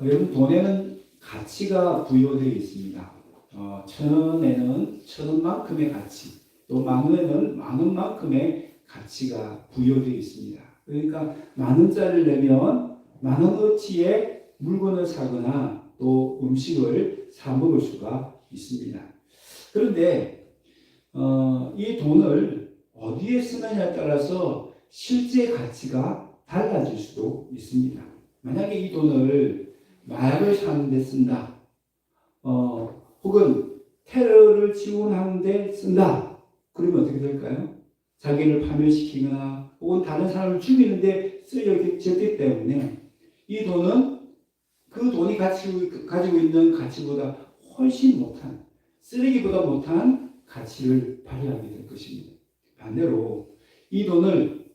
여러분, 돈에는 가치가 부여되어 있습니다. 1,000원에는 1,000원만큼의 가치, 또 10,000원에는 10,000원만큼의 가치가 부여되어 있습니다. 그러니까 10,000원짜리를 내면 10,000원어치의 물건을 사거나 또 음식을 사 먹을 수가 있습니다. 그런데 이 돈을 어디에 쓰느냐에 따라서 실제 가치가 달라질 수도 있습니다. 만약에 이 돈을 마약을 사는 데 쓴다, 혹은 테러를 지원하는 데 쓴다, 그러면 어떻게 될까요? 자기를 파멸시키거나 혹은 다른 사람을 죽이는 데 쓰여졌기 때문에 이 돈은 그 돈이 가지고 있는 가치보다 훨씬 못한, 쓰레기보다 못한 가치를 발휘하게 될 것입니다. 반대로 이 돈을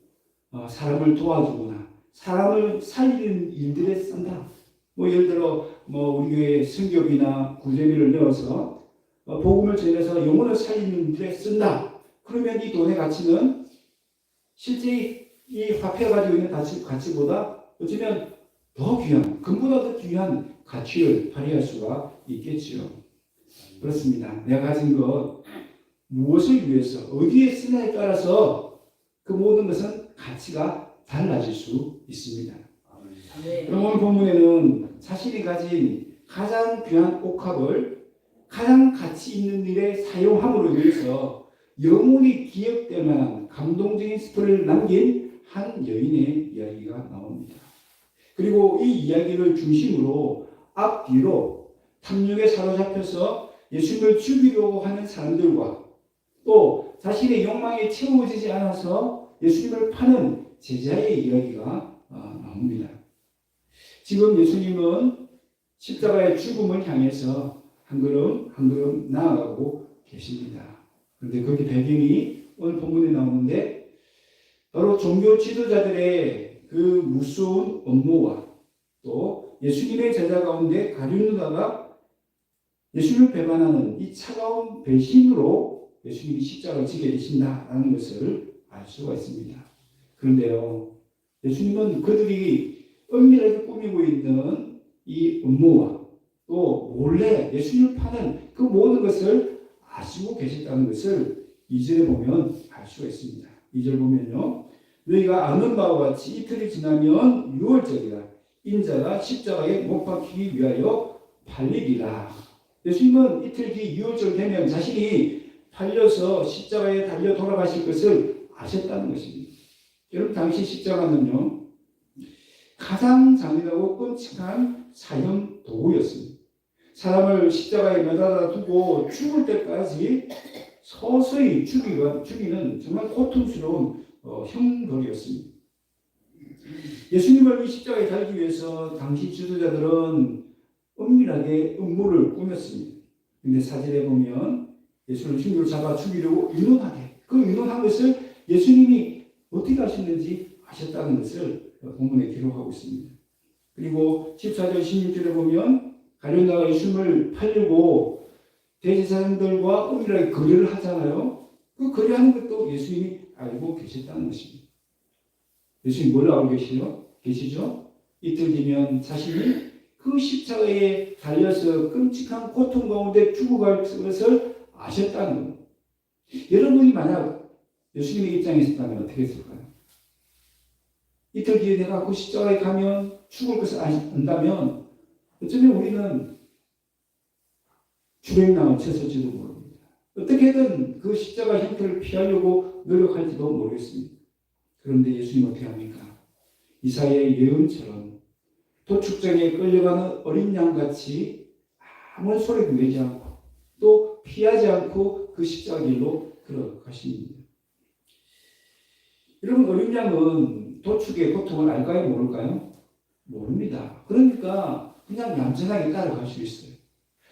사람을 도와주거나 사람을 살리는 일들에 쓴다. 예를 들어 우리 교회 성교비나 구제비를 내어서 복음을 전해서 영혼을 살리는 일에 쓴다. 그러면 이 돈의 가치는 실제 이 화폐가 가지고 있는 가치보다 어쩌면 더 귀한, 금보다 더 귀한 가치를 발휘할 수가 있겠지요. 그렇습니다. 내가 가진 것 무엇을 위해서 어디에 쓰냐에 따라서 그 모든 것은 가치가 달라질 수 있습니다. 그럼 오늘 본문에는 자신이 가진 가장 귀한 옥합을 가장 가치 있는 일에 사용함으로 인해서 영원히 기억될 만한 감동적인 스토리를 남긴 한 여인의 이야기가 나옵니다. 그리고 이 이야기를 중심으로 앞뒤로 탐욕에 사로잡혀서 예수님을 죽이려고 하는 사람들과 또 자신의 욕망이 채워지지 않아서 예수님을 파는 제자의 이야기가 나옵니다. 지금 예수님은 십자가의 죽음을 향해서 한 걸음 한 걸음 나아가고 계십니다. 그런데 거기 배경이 오늘 본문에 나오는데 바로 종교 지도자들의 그 무서운 업무와 또 예수님의 제자 가운데 가룟유다가 예수님을 배반하는 이 차가운 배신으로 예수님이 십자가를 지게 되신다라는 것을 알 수가 있습니다. 그런데요, 예수님은 그들이 은밀하게 꾸미고 있는 이 음모와 또 몰래 예수님을 파는 그 모든 것을 아시고 계셨다는 것을 2절에 보면 알 수가 있습니다. 2절 보면요, 너희가 아는 바와 같이 이틀이 지나면 유월절이라 인자가 십자가에 못 박히기 위하여 팔리리라. 예수님은 이틀 뒤 유월절 되면 자신이 팔려서 십자가에 달려 돌아가실 것을 아셨다는 것입니다. 여러분, 당시 십자가는요, 가장 잔인하고 끔찍한 사형 도구였습니다. 사람을 십자가에 매달아 두고 죽을 때까지 서서히 죽이는 정말 고통스러운 형벌이었습니다. 예수님을 이 십자가에 달기 위해서 당시 지도자들은 은밀하게 음모를 꾸몄습니다. 그런데 사진에 보면 예수를 흉기로 잡아 죽이려고 의논하게, 그 의논한 것을 예수님이 어떻게 하셨는지 아셨다는 것을 본문에 기록하고 있습니다. 그리고 14절 16절에 보면 가룟유다가 예수님을 팔려고 대제사장들과 은밀하게 거래를 하잖아요. 그 거래하는 것도 예수님이 알고 계셨다는 것입니다. 예수님이 뭘 알고 계시죠? 이틀 뒤면 자신이 그 십자가에 달려서 끔찍한 고통 가운데 죽어갈 것을 아셨다는 겁니다. 여러분이 만약 예수님의 입장에 있었다면 어떻게 했을까요? 이틀 뒤에 내가 그 십자가에 가면 죽을 것을 안다면 어쩌면 우리는 주랭랑을 쳤을지도 모릅니다. 어떻게든 그 십자가 형태를 피하려고 노력할지도 모르겠습니다. 그런데 예수님 어떻게 합니까? 이사야의 예언처럼 도축장에 끌려가는 어린 양같이 아무 소리도 내지 않고 또 피하지 않고 그 십자가 길로 걸어가십니다. 여러분, 어린 양은 도축의 고통을 알까요? 모를까요? 모릅니다. 그러니까 그냥 얌전하게 따라갈 수 있어요.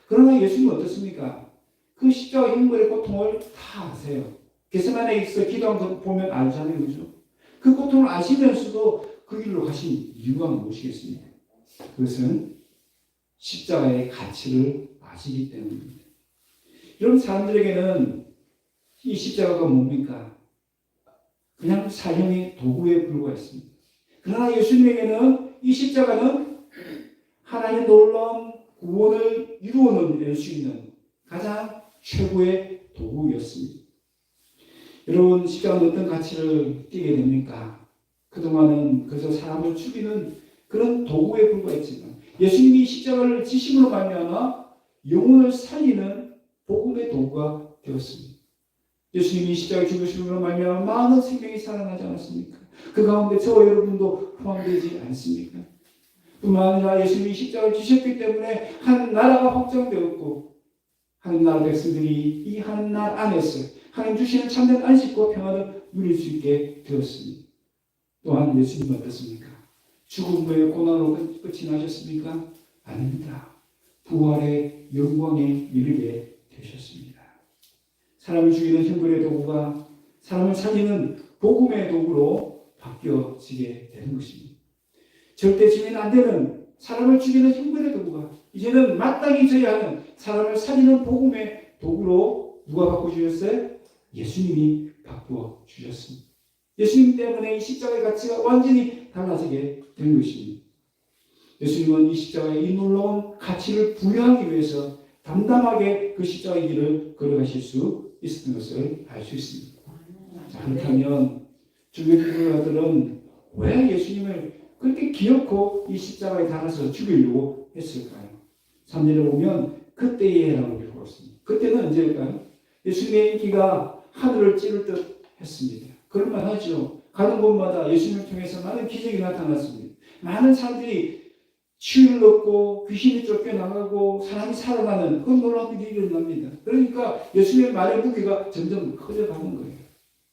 그러나 예수님은 어떻습니까? 그 십자가 형벌의 고통을 다 아세요. 겟세마네에 있어 기도한 거 보면 알잖아요. 그죠? 그 고통을 아시면서도 그 길로 가신 이유가 무엇이겠습니까? 그것은 십자가의 가치를 아시기 때문입니다. 이런 사람들에게는 이 십자가가 뭡니까? 그냥 사형의 도구에 불과했습니다. 그러나 예수님에게는 이 십자가는 하나님 구원을 이루어낼 수 있는 가장 최고의 도구였습니다. 여러분, 십자가는 어떤 가치를 띠게 됩니까? 그동안은 그저 사람을 죽이는 그런 도구에 불과했지만 예수님이 십자가를 지심으로 말미암아 영혼을 살리는 복음의 도구가 되었습니다. 예수님이 십자가에 죽으심으로 말미암아 많은 생명이 살아나지 않았습니까? 그 가운데 저와 여러분도 포함되지 않습니까? 뿐만 아니라 예수님이 십자가를 지셨기 때문에 하나님 나라가 확정되었고 하나님 나라 백성들이 이 하나님 나라 안에서 하나님 주시는 참된 안식과 평안을 누릴 수 있게 되었습니다. 또한 예수님은 어떻습니까? 죽음 후에 고난으로 끝이 나셨습니까? 아닙니다. 부활의 영광에 이르게 되셨습니다. 사람을 죽이는 형벌의 도구가 사람을 살리는 복음의 도구로 바뀌어지게 되는 것입니다. 절대 지면 안 되는 사람을 죽이는 형벌의 도구가 이제는 마땅히 져야 하는 사람을 살리는 복음의 도구로 누가 바꿔주셨어요? 예수님이 바꾸어 주셨습니다. 예수님 때문에 이 십자가의 가치가 완전히 달라지게 된 것입니다. 예수님은 이 십자가의 이 놀라운 가치를 부여하기 위해서 담담하게 그 십자가의 길을 걸어가실 수 있었던 것을 알 수 있습니다. 자, 그렇다면 주교들은 왜 예수님을 그렇게 기어코 이 십자가에 달아서 죽이려고 했을까요? 3절에 보면 그때에라고 기록하고 있습니다. 그때는 언제일까요? 예수님의 인기가 하늘을 찌를 듯 했습니다. 그럴만하죠. 가는 곳마다 예수님을 통해서 많은 기적이 나타났습니다. 많은 사람들이 치유를 얻고 귀신이 쫓겨나가고 사람이 살아나는 그런 놀라운 일이 일어납니다. 그러니까 예수님의 말의 무게가 점점 커져가는 거예요.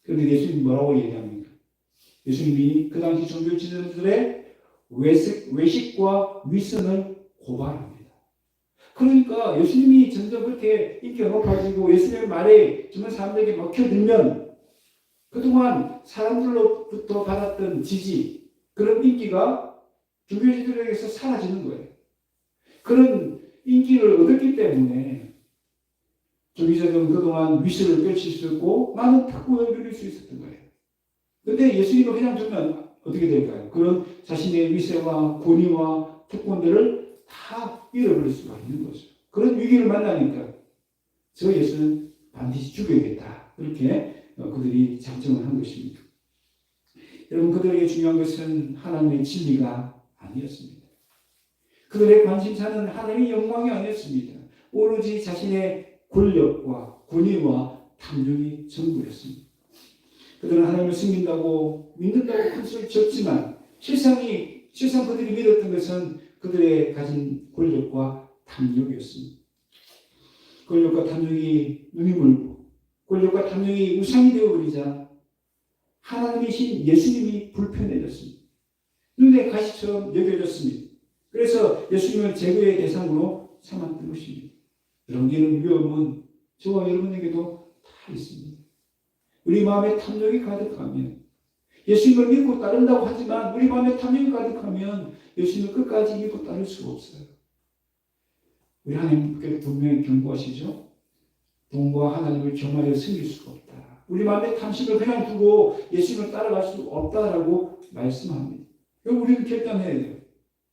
그런데 예수님이 뭐라고 얘기합니까? 예수님이 그 당시 종교 지도자들의 외식과 위선을 고발합니다. 그러니까 예수님이 점점 그렇게 인기가 높아지고 예수님의 말에 정말 사람들에게 먹혀들면 그동안 사람들로부터 받았던 지지, 그런 인기가 종교지들에게서 사라지는 거예요. 그런 인기를 얻었기 때문에 종교지들은 그동안 위선을 펼칠 수 있고 많은 특권을 누릴 수 있었던 거예요. 그런데 예수님을 그냥 두면 어떻게 될까요? 그런 자신의 위세와 권위와 특권들을 다 잃어버릴 수가 있는 거죠. 그런 위기를 만나니까 저 예수는 반드시 죽여야겠다. 그렇게 그들이 작정을 한 것입니다. 여러분, 그들에게 중요한 것은 하나님의 진리가 아니었습니다. 그들의 관심사는 하나님의 영광이 아니었습니다. 오로지 자신의 권력과 권위와 탐욕이 전부였습니다. 그들은 하나님을 숨긴다고 믿는다고 큰 소리를 쳤지만 실상 그들이 믿었던 것은 그들의 가진 권력과 탐욕이었습니다. 권력과 탐욕이 눈이 멀고 권력과 탐욕이 우상이 되어버리자 하나님이신 예수님이 불편해졌습니다. 눈에 가시처럼 여겨졌습니다. 그래서 예수님을 제거의 대상으로 삼았던 것입니다. 여러분, 이런 위험은 저와 여러분에게도 다 있습니다. 우리 마음에 탐욕이 가득하면 예수님을 믿고 따른다고 하지만 우리 마음에 탐욕이 가득하면 예수님을 끝까지 믿고 따를 수가 없어요. 우리 하나님께서 분명히 경고하시죠. 돈과 하나님을 겸하여 섬길 수가 없다. 우리 마음에 탐심을 그냥 두고 예수님을 따라갈 수 없다라고 말씀합니다. 우리는 결단해야 돼요.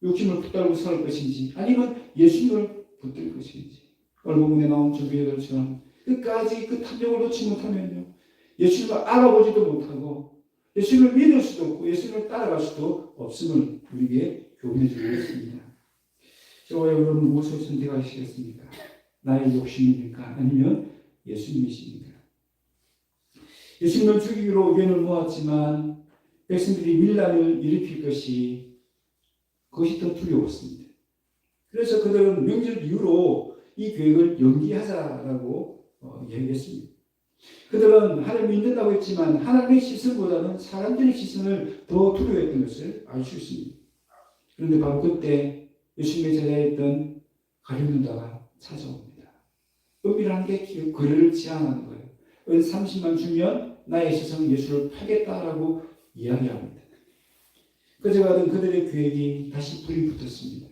욕심을 붙들고 살 것인지 아니면 예수님을 붙들 것인지. 오늘 본문에 나온 종교들처럼 끝까지 그 탐욕을 놓지 못하면요, 예수님을 알아보지도 못하고 예수님을 믿을 수도 없고 예수님을 따라갈 수도 없음을 우리에게 교훈해 주고 있습니다. 저와 여러분 무엇을 선택하시겠습니까? 나의 욕심입니까? 아니면 예수님이십니까? 예수님을 죽이기로 의견을 모았지만 백성들이 밀란을 일으킬 그것이 더 두려웠습니다. 그래서 그들은 명절 이후로 이 계획을 연기하자라고 얘기했습니다. 그들은 하나님을 믿는다고 했지만 하나님의 시선보다는 사람들의 시선을 더 두려워했던 것을 알 수 있습니다. 그런데 바로 그때 예수님의 제자였던 가룟유다가 찾아옵니다. 은밀한 게 거래를 제안하는 거예요. 은 30만 주면 나의 세상 예수를 팔겠다라고 이야기합니다. 그제가던 그들의 계획이 다시 불이 붙었습니다.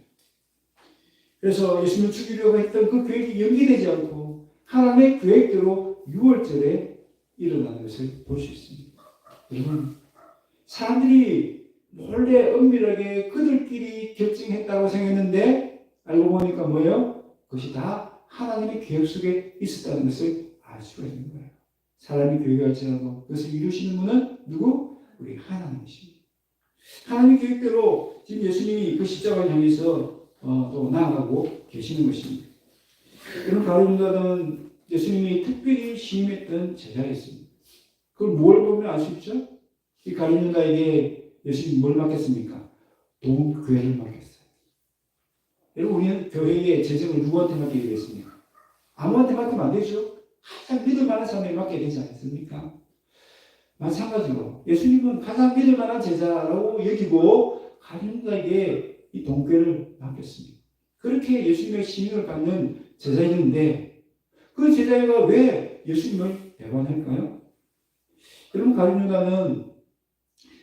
그래서 예수님을 죽이려고 했던 그 계획이 연기되지 않고 하나님의 계획대로 6월절에 일어나는 것을 볼 수 있습니다. 여러분, 사람들이 몰래 은밀하게 그들끼리 결정했다고 생각했는데 알고 보니까 그러니까 뭐예요? 그것이 다 하나님의 계획 속에 있었다는 것을 알 수가 있는 거예요. 사람이 계획할지라도 그것을 이루시는 분은 누구? 우리 하나님이십니다. 하나님의 계획대로 지금 예수님이 그 십자가를 향해서 또 나아가고 계시는 것입니다. 그럼 가룟유다는 예수님이 특별히 시임했던 제자였습니다. 그걸 뭘 보면 알 수 있죠? 이 가룟유다에게 예수님이 뭘 맡겼습니까? 교회를 맡겼어요. 여러분, 우리는 교회의 재정을 누구한테 맡기겠습니까? 아무한테 맡기면 안 되죠. 가장 믿을 만한 사람에게 맡겨야 되지 않습니까? 마찬가지로 예수님은 가장 믿을 만한 제자라고 여기고 가룟유다에게 이 동교회를 맡겼습니다. 그렇게 예수님의 시임을 받는 제자였는데 그 제자가 왜 예수님을 배반할까요? 여러분, 가룟유다는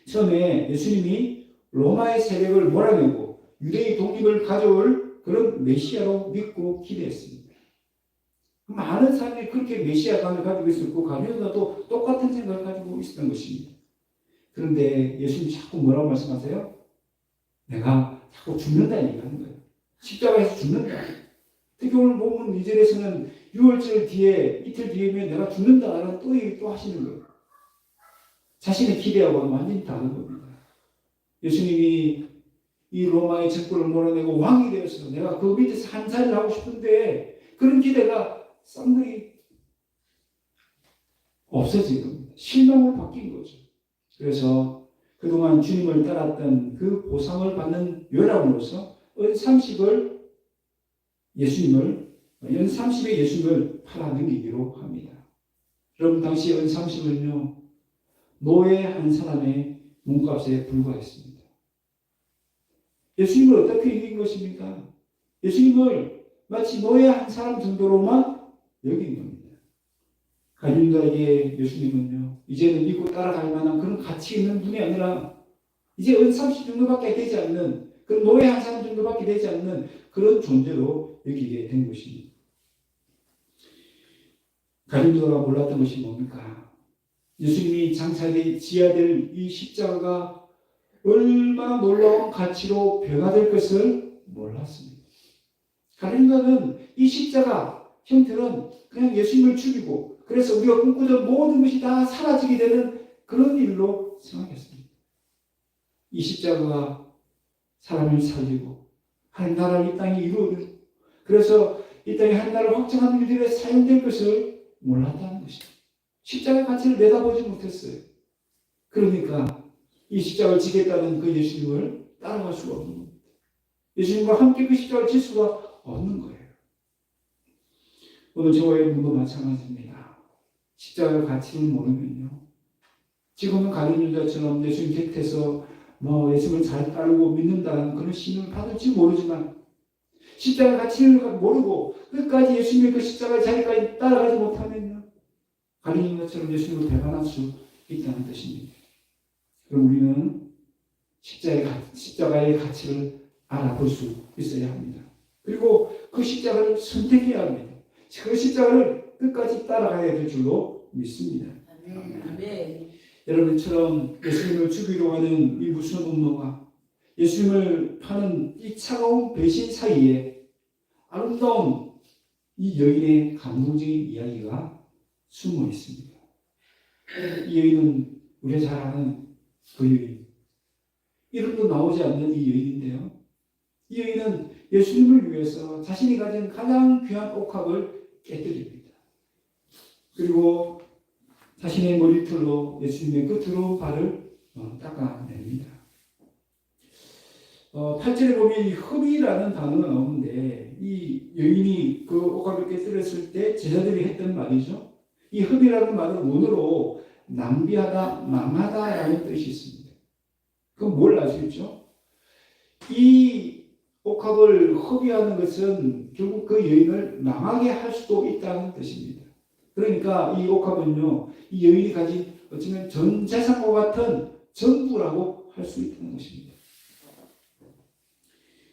처음에 예수님이 로마의 세력을 몰아내고 유대의 독립을 가져올 그런 메시아로 믿고 기대했습니다. 많은 사람들이 그렇게 메시아감을 가지고 있었고 가룟유다도 똑같은 생각을 가지고 있었던 것입니다. 그런데 예수님이 자꾸 뭐라고 말씀하세요? 내가 자꾸 죽는다 얘기하는 거예요. 십자가에서 죽는다. 특히 오늘 본문 2절에서는 6월절 뒤에 이틀 뒤에면 내가 죽는다라는 또 얘기 또 하시는 거예요. 자신의 기대하고는 완전히 다른 겁니다. 예수님이 이 로마의 정권을 몰아내고 왕이 되어서 내가 그 밑에서 한 살을 하고 싶은데 그런 기대가 쌍둥이 없어진 겁니다. 실망으로 바뀐 거죠. 그래서 그동안 주님을 따랐던 그 보상을 받는 요람으로서 은30의 예수님을 팔아넘기기로 합니다. 여러분, 당시 은30은요 노예 한 사람의 몸값에 불과했습니다. 예수님을 어떻게 이긴 것입니까? 예수님을 마치 노예 한 사람 정도로만 여긴 겁니다. 가룟유다에게 예수님은요 이제는 믿고 따라갈 만한 그런 가치 있는 분이 아니라 이제 은30 정도밖에 되지 않는 그런 노예 한 사람 정도밖에 되지 않는 그런 존재로 여기게 된 것입니다. 가룟유다가 몰랐던 것이 뭡니까? 예수님이 지어야 될 이 십자가가 얼마나 놀라운 가치로 변화될 것을 몰랐습니다. 가룟유다는 이 십자가 형태는 그냥 예수님을 죽이고 그래서 우리가 꿈꾸던 모든 것이 다 사라지게 되는 그런 일로 생각했습니다. 이 십자가가 사람을 살리고 하나님 나라를 이 땅에 이루어내고 그래서 이 땅에 하나님 나라를 확장하는 일들에 사용될 것을 몰랐다는 것입니다. 십자가의 가치를 내다보지 못했어요. 그러니까 이 십자가를 지겠다는 그 예수님을 따라갈 수가 없는 겁니다. 예수님과 함께 그 십자가를 질 수가 없는 거예요. 오늘 저와의 분도 마찬가지입니다. 십자가의 가치를 모르면요. 지금은 가룟유다처럼 예수님 곁에서 예수님을 잘 따르고 믿는다는 그런 신을 받을지 모르지만 십자가의 가치를 모르고 끝까지 예수님의 그 십자가의 자리까지 따라가지 못하면요. 가룟유다처럼 예수님을 배반할 수 있다는 뜻입니다. 그럼 우리는 십자가의 가치를 알아볼 수 있어야 합니다. 그리고 그 십자가를 선택해야 합니다. 그 십자가를 끝까지 따라가야 될 줄로 믿습니다. 아멘. 여러분처럼 예수님을 죽이려고 하는 이 무서운 음모가 예수님을 파는 이 차가운 배신 사이에 아름다운 이 여인의 감동적인 이야기가 숨어 있습니다. 이 여인은 우리가 잘 아는 그 여인, 이름도 나오지 않는 이 여인인데요. 이 여인은 예수님을 위해서 자신이 가진 가장 귀한 옥합을 깨뜨립니다. 그리고 자신의 머리털로 예수님의 그 더러운 발을 닦아냅니다. 8절에 보면 이 흡이라는 단어가 나오는데 이 여인이 그 옥합을 깨뜨렸을 때 제자들이 했던 말이죠. 이 흡이라는 말은 원어로 낭비하다, 망하다라는 뜻이 있습니다. 그럼 뭘 아시겠죠? 이 옥합을 허비하는 것은 결국 그 여인을 망하게 할 수도 있다는 뜻입니다. 그러니까 이 옥합은요, 이 여인이 가진 어쩌면 전 재산과 같은 전부라고 할 수 있다는 것입니다.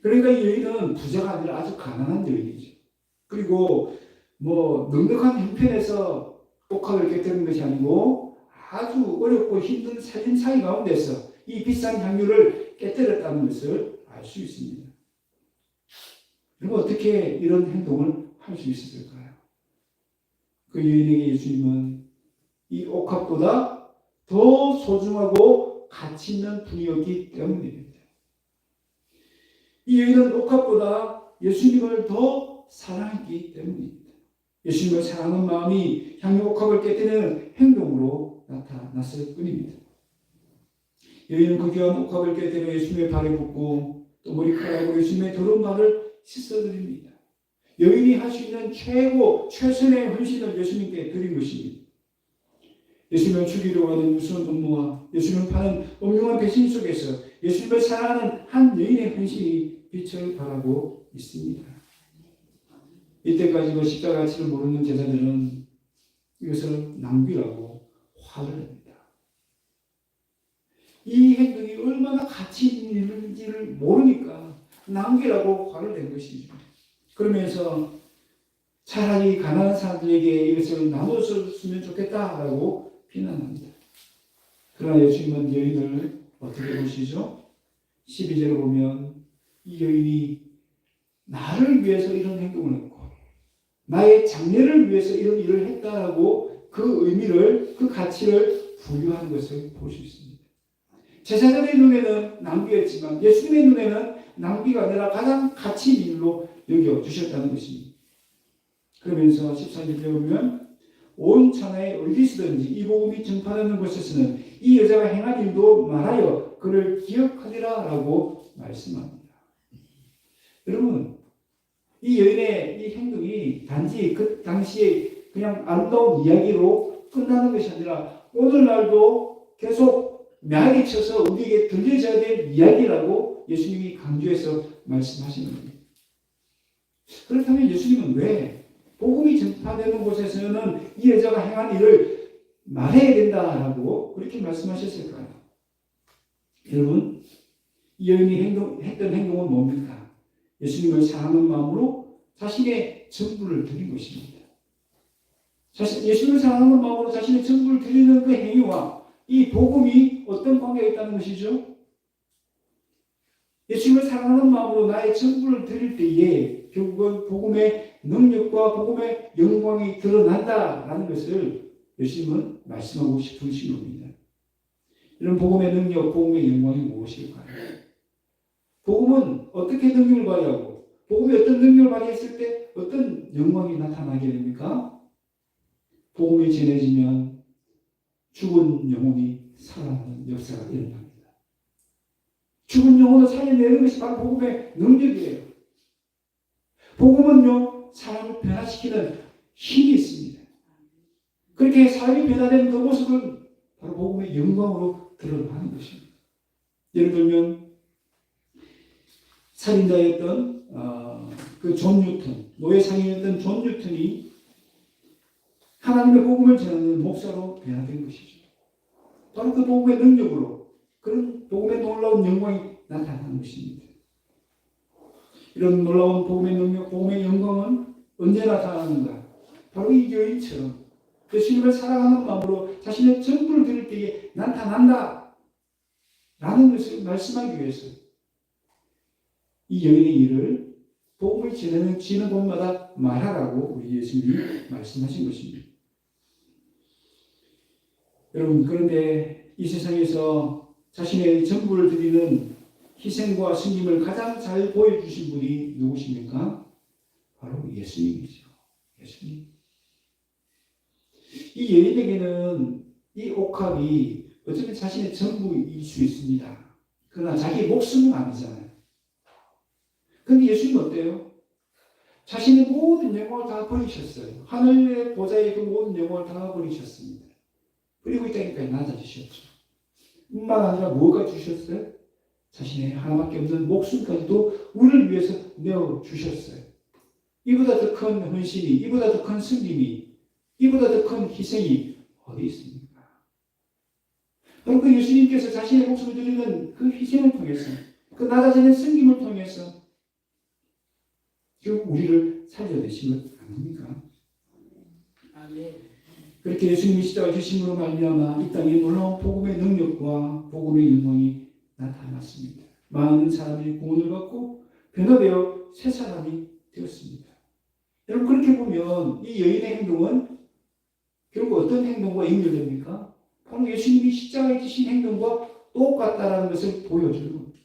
그러니까 이 여인은 부자가 아니라 아주 가난한 여인이죠. 그리고 넉넉한 형편에서 옥합을 깨뜨리는 것이 아니고 아주 어렵고 힘든 살림 사이 가운데서 이 비싼 향유를 깨뜨렸다는 것을 알 수 있습니다. 그럼 어떻게 이런 행동을 할 수 있었을까요? 그 여인에게 예수님은 이 옥합보다 더 소중하고 가치 있는 분이었기 때문입니다. 이 여인은 옥합보다 예수님을 더 사랑했기 때문입니다. 예수님을 사랑하는 마음이 향유 옥합을 깨뜨리는 행동으로 나타났을 뿐입니다. 여인은 그 귀한 옥합을 깨뜨려 예수님의 발에 붓고 또 머리카락으로 예수님의 더러운 발을 씻어드립니다. 여인이 할 수 있는 최선의 헌신을 예수님께 드린 것입니다. 예수님을 죽이려고 하는 무서운 음모와 예수님을 파는 엄중한 배신 속에서 예수님을 사랑하는 한 여인의 헌신이 빛을 발하고 있습니다. 이때까지 그 십자가 가치를 모르는 제자들은 이것을 낭비라고 화를 냅니다. 이 행동이 얼마나 가치 있는지를 모르니까 낭비라고 화를 낸 것이죠. 그러면서 차라리 가난한 사람들에게 이것을 나눠줬으면 좋겠다라고 비난합니다. 그러나 예수님은 여인을 어떻게 보시죠? 12절을 보면 이 여인이 나를 위해서 이런 행동을 했고 나의 장래를 위해서 이런 일을 했다라고 그 의미를, 그 가치를 부여하는 것을 볼 수 있습니다. 제자들의 눈에는 낭비였지만 예수님의 눈에는 낭비가 아니라 가장 가치 있는 일로 여겨주셨다는 것입니다. 그러면서 14절에 보면 온 천하에 어디서든지 이 복음이 전파되는 곳에서는 이 여자가 행한 일도 말하여 그를 기억하리라 라고 말씀합니다. 여러분, 이 여인의 이 행동이 단지 그 당시에 그냥 아름다운 이야기로 끝나는 것이 아니라 오늘날도 계속 매하게 쳐서 우리에게 들려져야 될 이야기라고 예수님이 강조해서 말씀하시는 겁니다. 그렇다면 예수님은 왜 복음이 전파되는 곳에서는 이 여자가 행한 일을 말해야 된다라고 그렇게 말씀하셨을까요? 여러분, 이 여인이 했던 행동은 뭡니까? 예수님을 사랑하는 마음으로 자신의 전부를 드린 것입니다. 예수님을 사랑하는 마음으로 자신의 전부를 드리는 그 행위와 이 복음이 어떤 관계가 있다는 것이죠? 예수님을 사랑하는 마음으로 나의 전부를 드릴 때에 결국은 복음의 능력과 복음의 영광이 드러난다라는 것을 예수님은 말씀하고 싶으신 겁니다. 이런 복음의 능력, 복음의 영광이 무엇일까요? 복음은 어떻게 능력을 발휘하고 복음이 어떤 능력을 발휘했을 때 어떤 영광이 나타나게 됩니까? 복음이 전해지면 죽은 영혼이 살아나는 역사가 일어납니다. 죽은 영혼을 살려내는 것이 바로 복음의 능력이에요. 복음은요, 사람을 변화시키는 힘이 있습니다. 그렇게 사람이 변화되는 그 모습은 바로 복음의 영광으로 드러나는 것입니다. 예를 들면 살인자였던 그 존 뉴턴, 노예 상인이었던 존 뉴턴이 하나님의 복음을 전하는 목사로 변화된 것이죠. 바로 그 복음의 능력으로 그런 복음의 놀라운 영광이 나타나는 것입니다. 이런 놀라운 복음의 능력, 복음의 영광은 언제 나타나는가? 바로 이 여인처럼 예수님을 사랑하는 마음으로 자신의 전부를 드릴 때에 나타난다 라는 것을 말씀하기 위해서 이 여인의 일을 복음을 지는 곳마다 말하라고 우리 예수님이 말씀하신 것입니다. 여러분, 그런데 이 세상에서 자신의 전부를 드리는 희생과 승림을 가장 잘 보여주신 분이 누구십니까? 바로 예수님이죠. 예수님. 이 여인에게는 이 옥합이 어쩌면 자신의 전부일 수 있습니다. 그러나 자기 목숨은 아니잖아요. 그런데 예수님은 어때요? 자신의 모든 영광을 다 버리셨어요. 하늘의 보좌의 그 모든 영광을 다 버리셨습니다. 그리고 이 땅에까지 낮아지셨죠. 뿐만 아니라 뭐가 주셨어요? 자신의 하나밖에 없는 목숨까지도 우리를 위해서 내어주셨어요. 이보다 더 큰 헌신이, 이보다 더 큰 승림이, 이보다 더 큰 희생이 어디 있습니까? 그럼 그 예수님께서 자신의 목숨을 드리는 그 희생을 통해서, 그 낮아지는 승림을 통해서 결국 우리를 살려내신 것 아닙니까? 아멘. 그렇게 예수님이 십자가 주심으로 말미암아 이 땅에 놀라운 복음의 능력과 복음의 영광이 나타났습니다. 많은 사람이 구원을 받고 변화되어 새 사람이 되었습니다. 여러분 그렇게 보면 이 여인의 행동은 결국 어떤 행동과 연결됩니까? 바로 예수님이 십자가에 지신 행동과 똑같다라는 것을 보여주는 겁니다.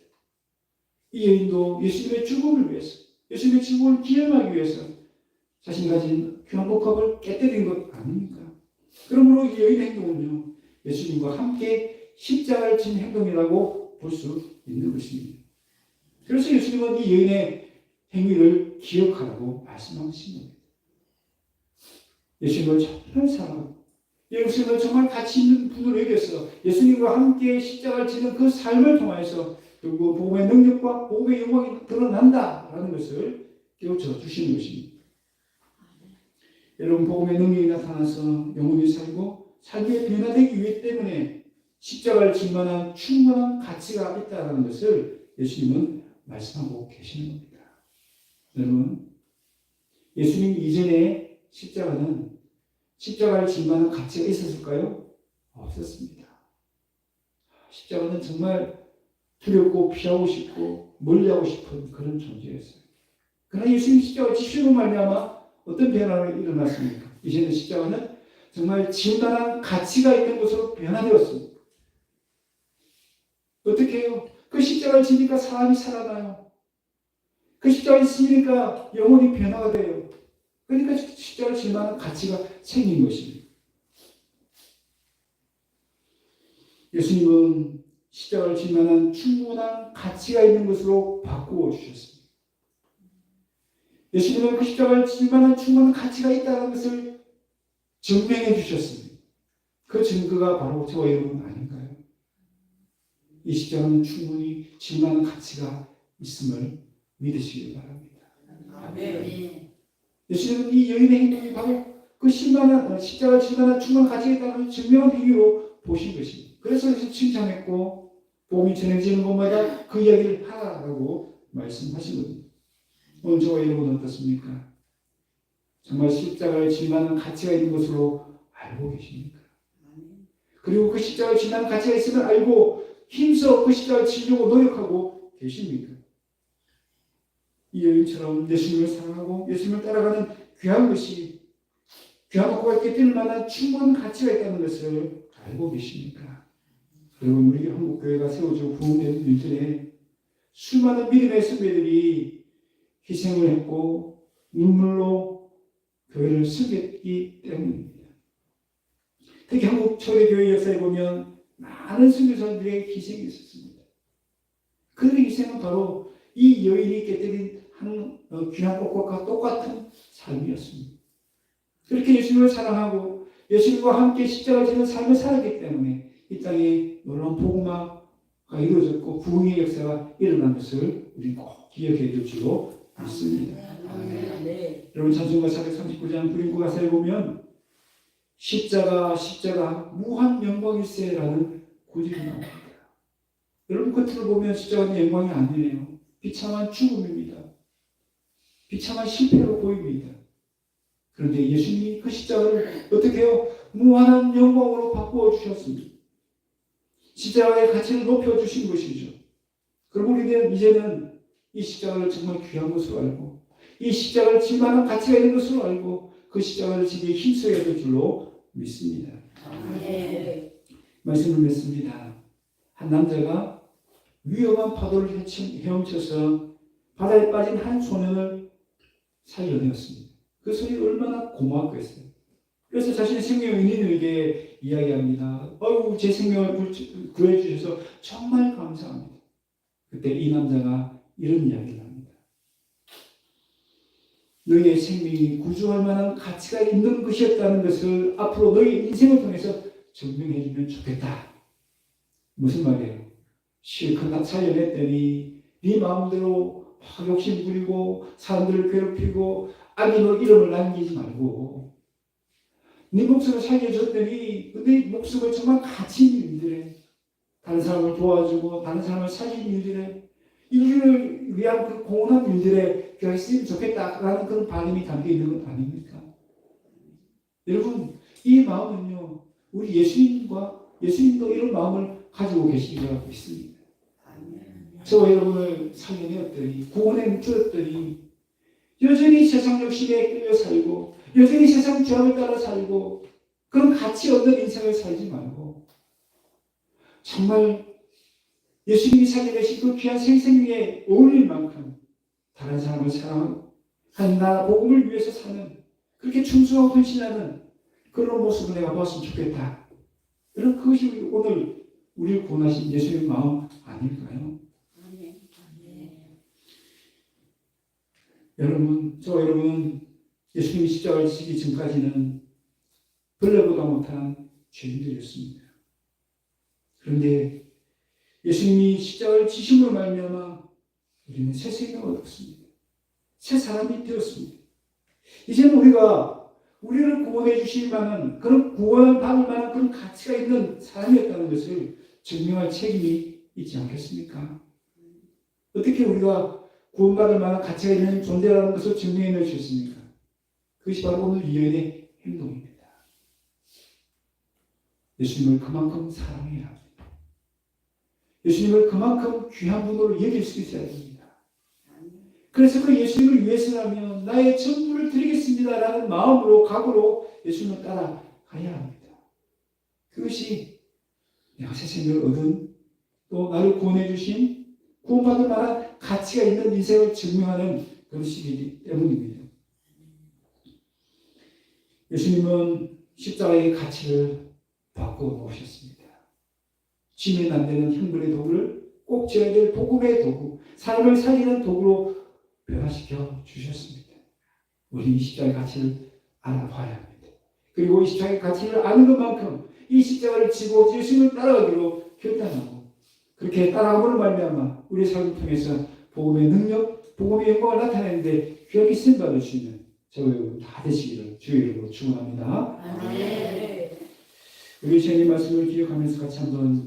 이 여인도 예수님의 죽음을 위해서, 예수님의 죽음을 기념하기 위해서 자신이 가진 귀한 복합을 깨뜨린 것 아닙니까? 그러므로 이 여인의 행동은요, 예수님과 함께 십자가를 진 행동이라고 볼 수 있는 것입니다. 그래서 예수님은 이 여인의 행위를 기억하라고 말씀하신 겁니다. 예수님을 정말 사랑하고 예수님을 정말 가치 있는 분으로 여겨서 예수님과 함께 십자가를 지는 그 삶을 통해서 결국 복음의 능력과 복음의 영광이 드러난다라는 것을 깨우쳐 주시는 것입니다. 여러분 복음의 능력이 나타나서 영혼이 살고 삶이 변화되기 위해 때문에 십자가를 질 만한 충분한 가치가 있다는 것을 예수님은 말씀하고 계시는 겁니다. 여러분 예수님 이전에 십자가를 질 만한 가치가 있었을까요? 없었습니다. 십자가는 정말 두렵고 피하고 싶고 멀리하고 싶은 그런 존재였어요. 그러나 예수님 십자가를 지시고 말미암아 어떤 변화가 일어났습니까? 이제는 십자가는 정말 질 만한 가치가 있는 것으로 변화되었습니다. 어떻게 해요? 그 십자가를 지니까 사람이 살아나요. 그 십자가를 지니까 영혼이 변화가 돼요. 그러니까 십자가를 질 만한 가치가 생긴 것입니다. 예수님은 십자가를 질 만한 충분한 가치가 있는 것으로 바꾸어 주셨습니다. 예수님은 그 십자가를 질 만한 충분한 가치가 있다는 것을 증명해 주셨습니다. 그 증거가 바로 저와 여러분 아닌가요? 이 십자가는 충분히 질 만한 가치가 있음을 믿으시기 바랍니다. 아멘. 예수님은 이 여인의 행동이 바로 그 십자가를 질 만한 충분한 가치가 있다는 증명한 행위로 보신 것입니다. 그래서 칭찬했고 복음이 전해지는 곳마다 그 이야기를 하라고 말씀하신 겁니다. 오늘 저와 여러분 어떻습니까? 정말 십자가를 질 만한 가치가 있는 것으로 알고 계십니까? 그리고 그 십자가를 질 만한 가치가 있음을 알고 힘써 그 십자가를 지려고 노력하고 계십니까? 이 여인처럼 예수님을 사랑하고 예수님을 따라가는 귀한 것이 귀한 것과 깨뜨릴 만한 충분한 가치가 있다는 것을 알고 계십니까? 여러분 우리 한국교회가 세워져 부흥된 일들에 수많은 믿음의 선배들이 희생을 했고 눈물로 교회를 섬겼기 때문입니다. 특히 한국 초대교회 역사에 보면 많은 선교사들의 희생이 있었습니다. 그 희생은 바로 이 여인이 깨뜨린 한 귀한 것과 똑같은 삶이었습니다. 그렇게 예수님을 사랑하고 예수님과 함께 십자가를 지는 삶을 살았기 때문에 이 땅에 놀라운 복음화가 이루어졌고 부흥의 역사가 일어난 것을 우리는 꼭 기억해 줄 줄로 믿습니다. 네. 여러분 찬송가 439장 구린고 가사에 보면 십자가 무한 영광일세라는 구절이 나옵니다. 여러분 겉으로 보면 십자가는 영광이 아니에요. 비참한 죽음입니다. 비참한 실패로 보입니다. 그런데 예수님이 그 십자가를 어떻게 해요? 무한한 영광으로 바꾸어 주셨습니다. 십자가의 가치를 높여주신 것이죠. 그럼 우리는 이제는 이 십자가를 정말 귀한 것으로 알고 이 십자가를 질 만한 가치가 있는 것으로 알고 그 십자가를 지기에 힘써야 될 줄로 믿습니다. 네. 말씀을 맺습니다. 한 남자가 위험한 파도를 헤엄쳐서 바다에 빠진 한 소년을 살려내었습니다. 그 소년이 얼마나 고마웠겠어요. 그래서 자신의 생명을 은인에게 이야기합니다. 아이고 제 생명을 구해주셔서 정말 감사합니다. 그때 이 남자가 이런 이야기를 합니다. 너희의 생명이 구주할 만한 가치가 있는 것이었다는 것을 앞으로 너희 인생을 통해서 증명해 주면 좋겠다. 무슨 말이에요? 실컷 살려냈더니 네 마음대로 막 욕심 부리고 사람들을 괴롭히고 악인으로 이름을 남기지 말고 네 목숨을 살려줬더니 네 목숨을 정말 가치 있는 일들에 다른 사람을 도와주고 다른 사람을 살리는 일들에 인류를 위한 그 공헌한 일들에 했으면 좋겠다라는 그런 바람이 담겨있는 것 아닙니까? 여러분 이 마음은요 우리 예수님도 이런 마음을 가지고 계시리라고 믿습니다. 저와 여러분을 살려내었더니 구원에 묶였더니 여전히 세상 욕심에 끌려 살고 여전히 세상 죄악을 따라 살고 그런 가치 없는 인생을 살지 말고 정말 예수님이 살려내신 그 귀한 생생에 어울릴 만큼 다른 사람을 사랑하고 한 나라 복음을 위해서 사는 그렇게 충성하고 헌신하는 그런 모습을 내가 보았으면 좋겠다. 여러분 그것이 오늘 우리를 구원하신 예수님의 마음 아닐까요? 여러분, 저와 여러분은 예수님이 십자가를 지기 전까지는 벌레보다 못한 죄인들이었습니다. 그런데 예수님이 십자가를 지심으로 말미암아 우리는 새 생명을 얻었습니다. 새 사람이 되었습니다. 이제는 우리를 구원해 주실 만한 그런 구원을 받을 만한 그런 가치가 있는 사람이었다는 것을 증명할 책임이 있지 않겠습니까? 어떻게 우리가 구원받을 만한 가치가 있는 존재라는 것을 증명해 내주셨습니까? 그것이 바로 오늘 이연의 행동입니다. 예수님을 그만큼 사랑해야 합니다. 예수님을 그만큼 귀한 분으로 여길 수 있어야 됩니다. 그래서 그 예수님을 위해서라면 나의 전부를 드리겠습니다라는 마음으로 각오로 예수님을 따라가야 합니다. 그것이 내가 새 생명을 얻은 또 나를 구원해 주신 구원받을 만한 가치가 있는 인생을 증명하는 그런 시기이기 때문입니다. 예수님은 십자가의 가치를 바꿔놓으셨습니다. 쥐면 안 되는 형벌의 도구를 꼭 쥐어야 될 복음의 도구, 사람을 살리는 도구로 변화시켜 주셨습니다. 우리 이 십자가의 가치를 알아봐야 합니다. 그리고 이 십자가의 가치를 아는 것만큼 이 십자가를 지고 예수님을 따라가기로 결단하고 그렇게 따라함으로 말미암아 우리의 삶을 통해서 복음의 능력, 복음의 영광을 나타내는데 귀하게 쓰임받을 수 있는 저와 여러분 다 되시기를 주의 이름으로 축원합니다. 아멘. 우리 주님 말씀을 기억하면서 같이 한번